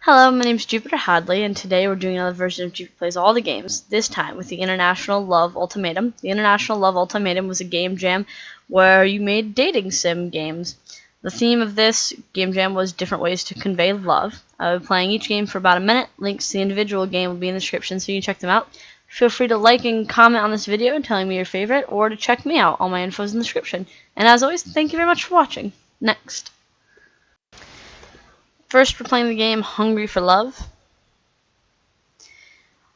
Hello, my name is Jupiter Hadley, and today we're doing another version of Jupi Plays All the Games, this time with the International Love Ultimatum. The International Love Ultimatum was a game jam where you made dating sim games. The theme of this game jam was different ways to convey love. I'll be playing each game for about a minute. Links to the individual game will be in the description so you can check them out. Feel free to like and comment on this video telling me your favorite, or to check me out. All my info is in the description. And as always, thank you very much for watching. Next. First, we're playing the game Hungry for Love.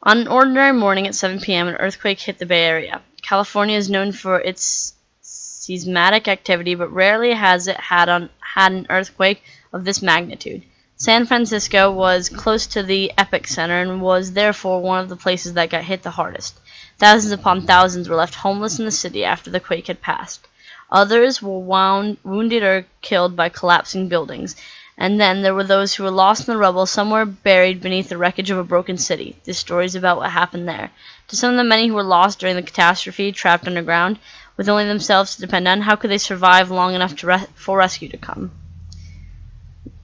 On an ordinary morning at 7 p.m., an earthquake hit the Bay Area. California is known for its seismic activity, but rarely has it had an earthquake of this magnitude. San Francisco was close to the epicenter and was therefore one of the places that got hit the hardest. Thousands upon thousands were left homeless in the city after the quake had passed. Others were wounded or killed by collapsing buildings. And then there were those who were lost in the rubble, somewhere buried beneath the wreckage of a broken city. This story is about what happened there. To some of the many who were lost during the catastrophe, trapped underground, with only themselves to depend on, how could they survive long enough for rescue to come?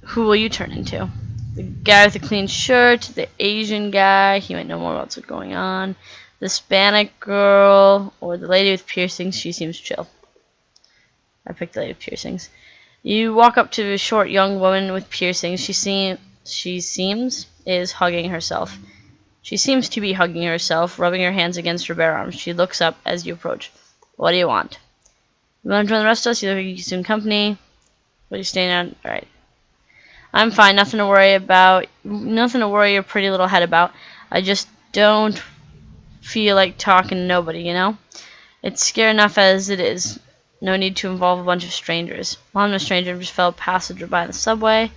Who will you turn into? The guy with the clean shirt, the Asian guy, he might know more about what's going on, the Hispanic girl, or the lady with piercings, she seems chill. I picked the lady with piercings. You walk up to a short young woman with piercings. She seems is hugging herself. She seems to be hugging herself, rubbing her hands against her bare arms. She looks up as you approach. What do you want? You want to join the rest of us? You look like you can soon company. What are you staying on? Alright. I'm fine. Nothing to worry about. Nothing to worry your pretty little head about. I just don't feel like talking to nobody, you know? It's scary enough as it is. No need to involve a bunch of strangers. Well, I'm no stranger, I'm just a fellow passenger by the subway.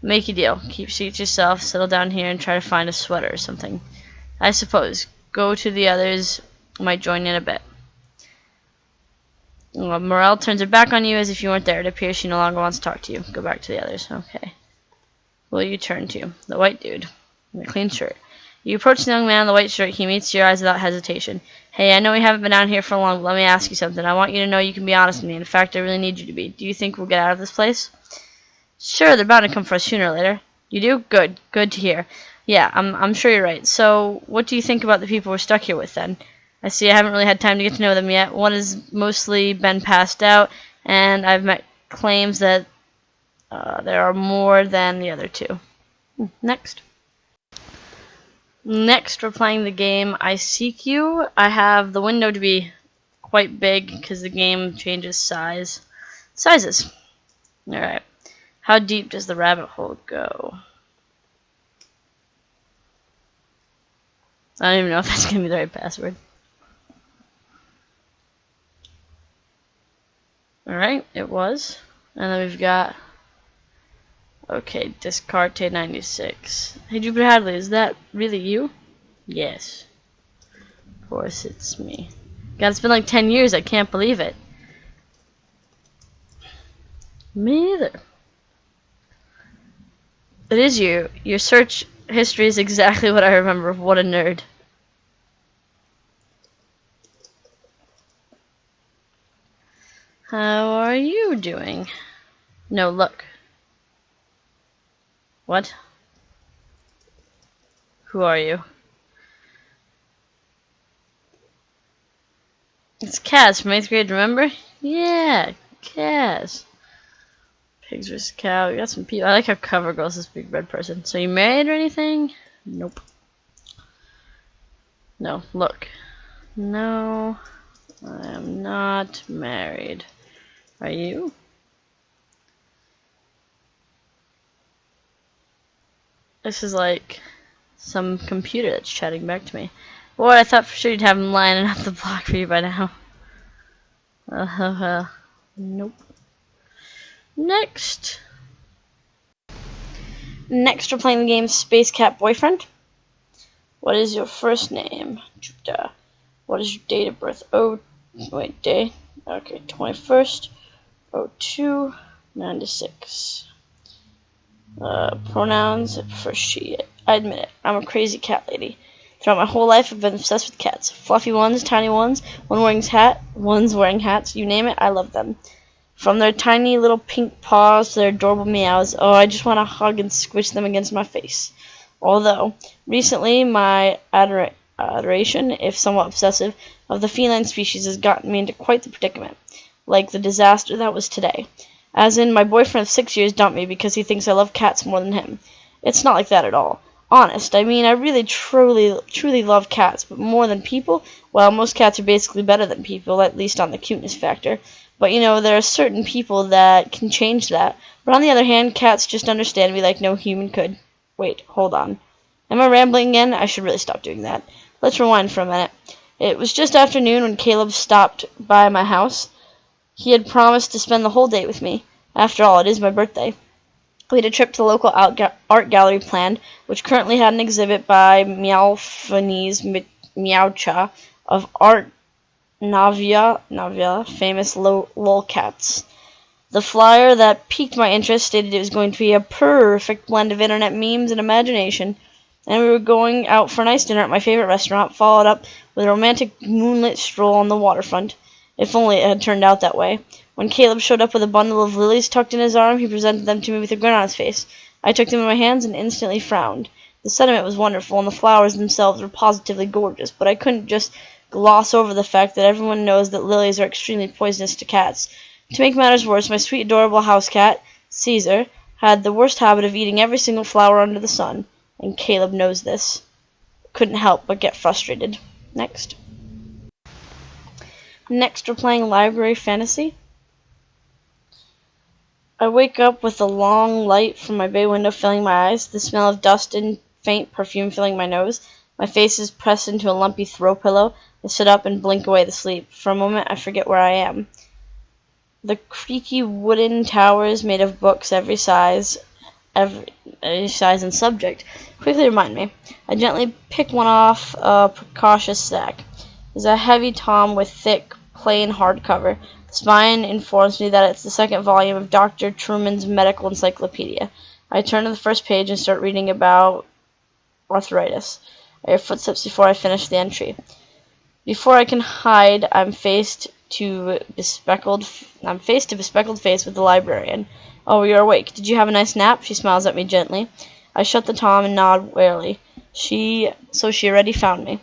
Make a deal. Keep seat to yourself, settle down here, and try to find a sweater or something. I suppose. Go to the others. I might join in a bit. Well, Morel turns her back on you as if you weren't there. It appears she no longer wants to talk to you. Go back to the others. Okay. Who will you turn to? The white dude. In the clean shirt. You approach the young man in the white shirt. He meets your eyes without hesitation. Hey, I know we haven't been down here for long, but let me ask you something. I want you to know you can be honest with me. In fact, I really need you to be. Do you think we'll get out of this place? Sure, they're bound to come for us sooner or later. You do? Good. Good to hear. Yeah, I'm sure you're right. So, what do you think about the people we're stuck here with, then? I see I haven't really had time to get to know them yet. One has mostly been passed out, and I've met claims that there are more than the other two. Next. Next, we're playing the game I Seek You. I have the window to be quite big because the game changes sizes. Alright. How deep does the rabbit hole go? I don't even know if that's going to be the right password. Alright, it was. And then we've got... Okay, Descartes 96. Hey, Jupiter Hadley, is that really you? Yes. Of course it's me. God, it's been like 10 years. I can't believe it. Me either. It is you. Your search history is exactly what I remember. What a nerd. How are you doing? No, look. What? Who are you? It's Kaz from 8th grade, remember? Yeah, Kaz. Pigs vs. cow. We got some people. I like how cover girl's this big red person. So you married or anything? Nope. No, look. No, I am not married. Are you? This is like some computer that's chatting back to me. Boy, I thought for sure you'd have him lining up the block for you by now. Nope. Next. Next, we're playing the game Space Cat Boyfriend. What is your first name? Jupiter. What is your date of birth? Oh, wait, day. Okay, 21st. 02, 96. Pronouns for she. I admit it. I'm a crazy cat lady. Throughout my whole life, I've been obsessed with cats. Fluffy ones, tiny ones, one's wearing hats. You name it, I love them. From their tiny little pink paws to their adorable meows, oh, I just want to hug and squish them against my face. Although, recently, my adoration, if somewhat obsessive, of the feline species has gotten me into quite the predicament, like the disaster that was today. As in, my boyfriend of 6 years dumped me because he thinks I love cats more than him. It's not like that at all. Honest, I mean, I really, truly love cats, but more than people, well, most cats are basically better than people, at least on the cuteness factor. But, you know, there are certain people that can change that. But on the other hand, cats just understand me like no human could. Wait, hold on. Am I rambling again? I should really stop doing that. Let's rewind for a minute. It was just after noon when Caleb stopped by my house. He had promised to spend the whole day with me. After all, it is my birthday. We had a trip to the local art gallery planned, which currently had an exhibit by Meowfani's Meowcha of Art Navia, famous lolcats. The flyer that piqued my interest stated it was going to be a perfect blend of internet memes and imagination, and we were going out for a nice dinner at my favorite restaurant, followed up with a romantic moonlit stroll on the waterfront. If only it had turned out that way. When Caleb showed up with a bundle of lilies tucked in his arm, he presented them to me with a grin on his face. I took them in my hands and instantly frowned. The sentiment was wonderful, and the flowers themselves were positively gorgeous, but I couldn't just gloss over the fact that everyone knows that lilies are extremely poisonous to cats. To make matters worse, my sweet, adorable house cat, Caesar, had the worst habit of eating every single flower under the sun, and Caleb knows this. Couldn't help but get frustrated. Next, we're playing Library Fantasy. I wake up with the long light from my bay window filling my eyes, the smell of dust and faint perfume filling my nose. My face is pressed into a lumpy throw pillow. I sit up and blink away the sleep. For a moment, I forget where I am. The creaky wooden towers made of books every size and subject quickly remind me. I gently pick one off a precautious stack. It's a heavy tome with thick, plain hardcover. The spine informs me that it's the second volume of Dr. Truman's medical encyclopedia. I turn to the first page and start reading about arthritis. I hear footsteps before I finish the entry. Before I can hide, I'm faced to bespectacled face with the librarian. Oh, you're awake. Did you have a nice nap? She smiles at me gently. I shut the tome and nod warily. She already found me.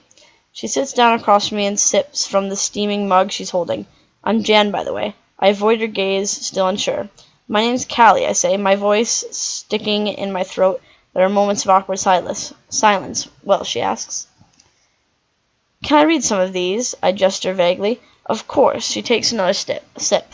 She sits down across from me and sips from the steaming mug she's holding. I'm Jan, by the way. I avoid her gaze, still unsure. My name's Callie, I say, my voice sticking in my throat. There are moments of awkward silence. Well, she asks. Can I read some of these? I gesture vaguely. Of course. She takes another sip.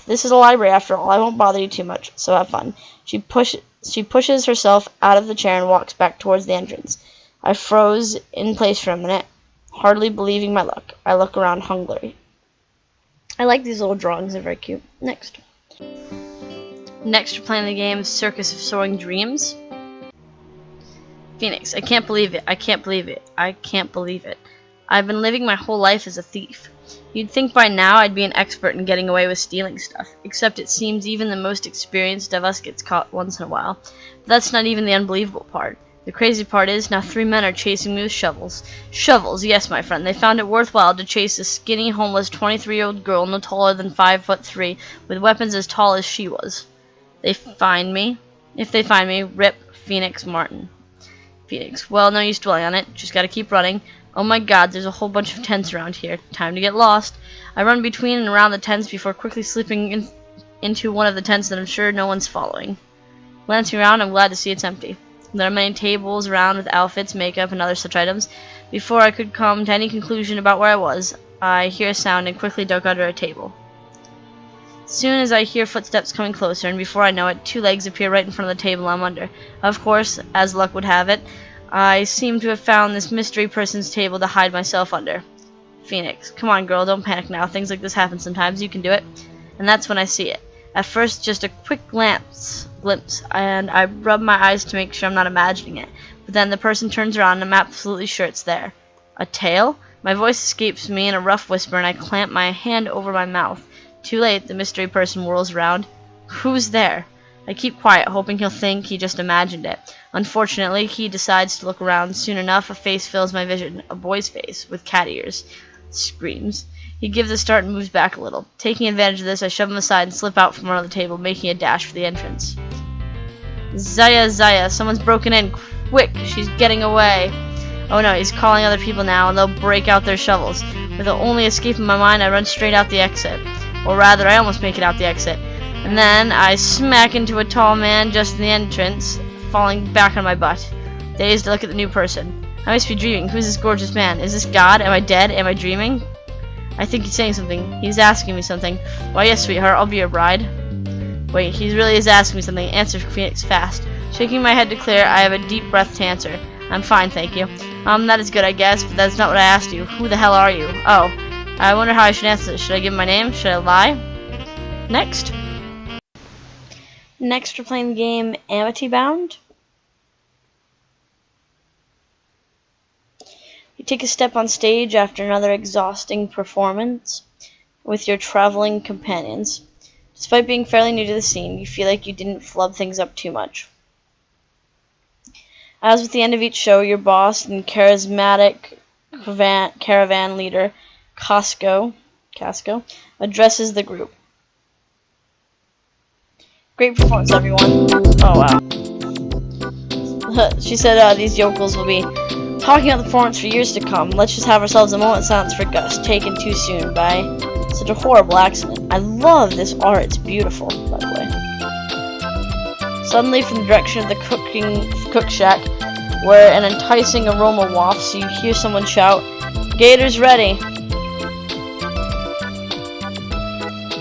This is a library after all. I won't bother you too much, so have fun. She pushes herself out of the chair and walks back towards the entrance. I froze in place for a minute, hardly believing my luck. I look around hungrily. I like these little drawings. They're very cute. Next, we're playing the game Circus of Soaring Dreams. Phoenix, I can't believe it. I can't believe it. I can't believe it. I've been living my whole life as a thief. You'd think by now I'd be an expert in getting away with stealing stuff, except it seems even the most experienced of us gets caught once in a while. But that's not even the unbelievable part. The crazy part is, now 3 men are chasing me with shovels. Shovels, yes, my friend. They found it worthwhile to chase a skinny, homeless 23-year-old girl no taller than 5'3", with weapons as tall as she was. If they find me, rip Phoenix Martin. Phoenix, well, no use dwelling on it. Just gotta keep running. Oh my god, there's a whole bunch of tents around here. Time to get lost. I run between and around the tents before quickly slipping into one of the tents that I'm sure no one's following. Glancing around, I'm glad to see it's empty. There are many tables around with outfits, makeup, and other such items. Before I could come to any conclusion about where I was, I hear a sound and quickly duck under a table. Soon as I hear footsteps coming closer, and before I know it, 2 legs appear right in front of the table I'm under. Of course, as luck would have it, I seem to have found this mystery person's table to hide myself under. Phoenix, come on girl, don't panic now. Things like this happen sometimes. You can do it. And that's when I see it. At first, just a quick glimpse, and I rub my eyes to make sure I'm not imagining it. But then the person turns around and I'm absolutely sure it's there. A tail? My voice escapes me in a rough whisper and I clamp my hand over my mouth. Too late, the mystery person whirls around. Who's there? I keep quiet, hoping he'll think he just imagined it. Unfortunately, he decides to look around. Soon enough, a face fills my vision. A boy's face, with cat ears. Screams. He gives a start and moves back a little. Taking advantage of this, I shove him aside and slip out from under the table, making a dash for the entrance. Zaya, someone's broken in. Quick, she's getting away. Oh no, he's calling other people now, and they'll break out their shovels. With the only escape in my mind, I run straight out the exit. Or rather, I almost make it out the exit. And then I smack into a tall man just in the entrance, falling back on my butt. Dazed, I look at the new person. I must be dreaming. Who's this gorgeous man? Is this God? Am I dead? Am I dreaming? I think he's saying something. He's asking me something. Why, yes, sweetheart, I'll be your bride. Wait, he really is asking me something. Answer Phoenix fast. Shaking my head to clear, I have a deep breath to answer. I'm fine, thank you. That is good, I guess, but that's not what I asked you. Who the hell are you? Oh, I wonder how I should answer this. Should I give my name? Should I lie? Next. Next, we're playing the game Amity Bound. You take a step on stage after another exhausting performance with your traveling companions. Despite being fairly new to the scene, you feel like you didn't flub things up too much. As with the end of each show, your boss and charismatic caravan leader, Casco, addresses the group. Great performance, everyone. Oh, wow. She said these yokels will be talking about the performance for years to come. Let's just have ourselves a moment of silence for Gus, taken too soon by such a horrible accident. I love this art. It's beautiful, by the way. Suddenly, from the direction of the cook shack, where an enticing aroma wafts, you hear someone shout, "Gator's ready!"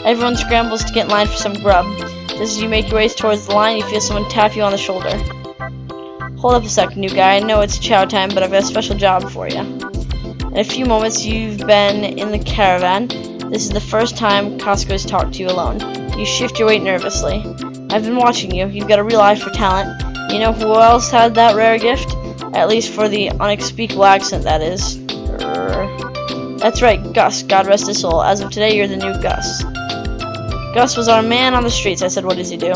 Everyone scrambles to get in line for some grub. Just as you make your way towards the line, you feel someone tap you on the shoulder. Hold up a second, new guy. I know it's chow time, but I've got a special job for you. In a few moments, you've been in the caravan. This is the first time Casco has talked to you alone. You shift your weight nervously. I've been watching you. You've got a real eye for talent. You know who else had that rare gift? At least for the unspeakable accent, that is. That's right, Gus. God rest his soul. As of today, you're the new Gus. Gus was our man on the streets. I said, what does he do?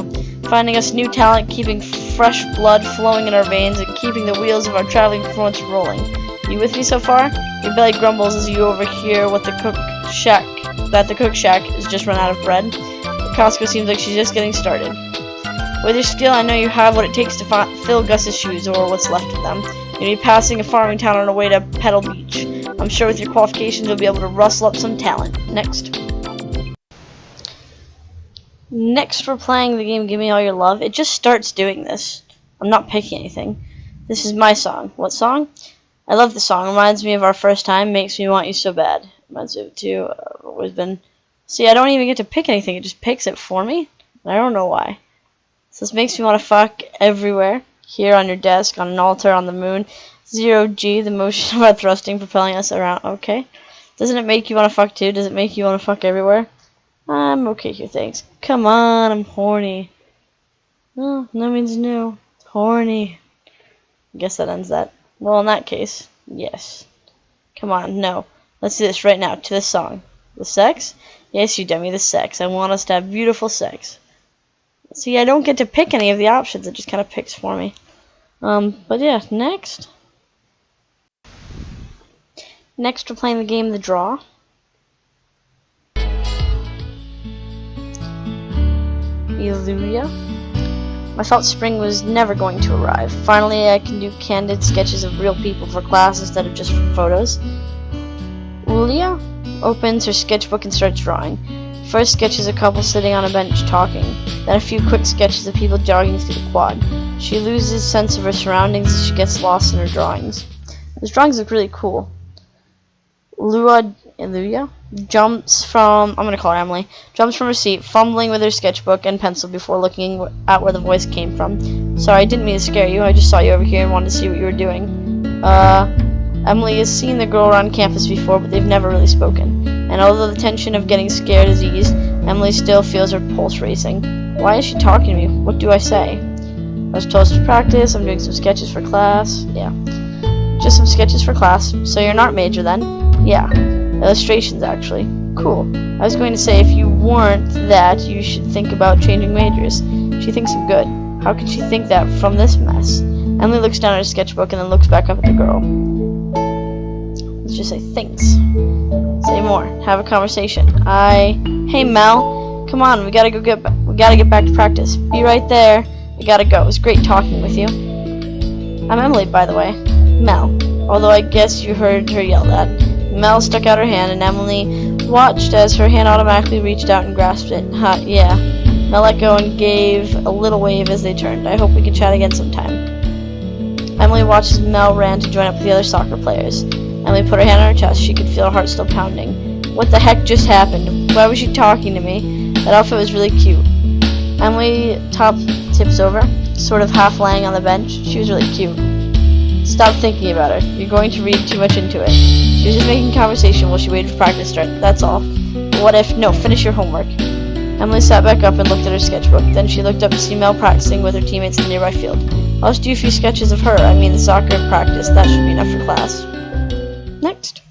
Finding us new talent, keeping fresh blood flowing in our veins, and keeping the wheels of our traveling performance rolling. You with me so far? Your belly grumbles as you overhear that the cook shack has just run out of bread. Casco seems like she's just getting started. With your skill, I know you have what it takes to fill Gus's shoes, or what's left of them. You'll be passing a farming town on our way to Petal Beach. I'm sure with your qualifications, you'll be able to rustle up some talent. Next. Next, we're playing the game Give Me All Your Love. It just starts doing this. I'm not picking anything. This is my song. What song? I love the song. Reminds me of our first time. Makes me want you so bad. Reminds me of it too. I've always been... See, I don't even get to pick anything. It just picks it for me. I don't know why. So this makes me want to fuck everywhere. Here, on your desk, on an altar, on the moon. 0G, the motion of our thrusting propelling us around. Okay. Doesn't it make you want to fuck too? Does it make you want to fuck everywhere? I'm okay here, thanks. Come on, I'm horny. Oh, that means no. Horny. I guess that ends that. Well, in that case, yes. Come on, no. Let's do this right now, to this song. The sex? Yes, you dummy, the sex. I want us to have beautiful sex. See, I don't get to pick any of the options. It just kind of picks for me. But yeah, next. Next, we're playing the game The Draw. Hallelujah. I thought spring was never going to arrive. Finally, I can do candid sketches of real people for class instead of just photos. Ulia opens her sketchbook and starts drawing. First sketch is a couple sitting on a bench talking, then a few quick sketches of people jogging through the quad. She loses sense of her surroundings as she gets lost in her drawings. Those drawings look really cool. Luya jumps from, I'm going to call her Emily, jumps from her seat, fumbling with her sketchbook and pencil before looking at where the voice came from. Sorry, I didn't mean to scare you. I just saw you over here and wanted to see what you were doing. Emily has seen the girl around campus before, but they've never really spoken. And although the tension of getting scared is eased, Emily still feels her pulse racing. Why is she talking to me? What do I say? I was told to practice. I'm doing some sketches for class. Yeah. Just some sketches for class. So you're an art major then? Yeah. Illustrations, actually. Cool. I was going to say, if you weren't that, you should think about changing majors. She thinks I'm good. How could she think that from this mess? Emily looks down at her sketchbook and then looks back up at the girl. Let's just say thanks. Say more. Have a conversation. Hey Mel, come on, we gotta get back to practice. Be right there. We gotta go. It was great talking with you. I'm Emily, by the way. Mel. Although I guess you heard her yelled at. Mel stuck out her hand, and Emily watched as her hand automatically reached out and grasped it. Yeah. Mel let go and gave a little wave as they turned. I hope we can chat again sometime. Emily watched as Mel ran to join up with the other soccer players. Emily put her hand on her chest. She could feel her heart still pounding. What the heck just happened? Why was she talking to me? That outfit was really cute. Emily tips over, sort of half laying on the bench. She was really cute. Stop thinking about her. You're going to read too much into it. She was just making conversation while she waited for practice to start. That's all. What if... No, finish your homework. Emily sat back up and looked at her sketchbook. Then she looked up to see Mel practicing with her teammates in the nearby field. I'll just do a few sketches of her. I mean, the soccer practice. That should be enough for class. Next.